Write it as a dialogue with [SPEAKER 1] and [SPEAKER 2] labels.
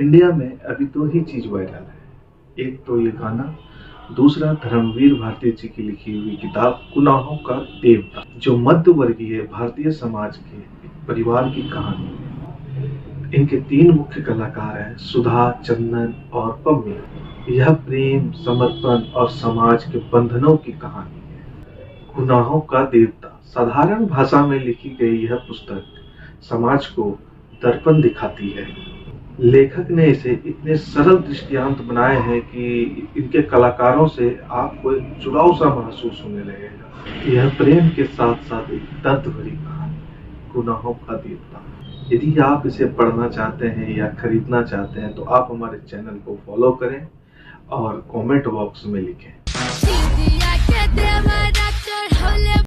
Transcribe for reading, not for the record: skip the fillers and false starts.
[SPEAKER 1] India में अभी दो ही चीज वायरल है, एक तो ये गाना, दूसरा धर्मवीर भारती जी की लिखी हुई किताब गुनाहों का देवता, जो मध्य वर्गीय भारतीय समाज के एक परिवार की कहानी है। इनके तीन मुख्य कलाकार हैं, सुधा, चंदन और पम्मी। यह प्रेम, समर्पण और समाज के बंधनों की कहानी है। गुनाहों का देवता साधारण भाषा में लिखी गई यह पुस्तक समाज को दर्पण दिखाती है। लेखक ने इसे इतने सरल दृष्टांत बनाए हैं कि इनके कलाकारों से आपको एक जुड़ाव सा महसूस होने लगेगा। यह प्रेम के साथ साथ एक दर्द भरी कहानी है, गुनाहों का देवता। यदि आप इसे पढ़ना चाहते हैं या खरीदना चाहते हैं तो आप हमारे चैनल को फॉलो करें और कमेंट बॉक्स में लिखें।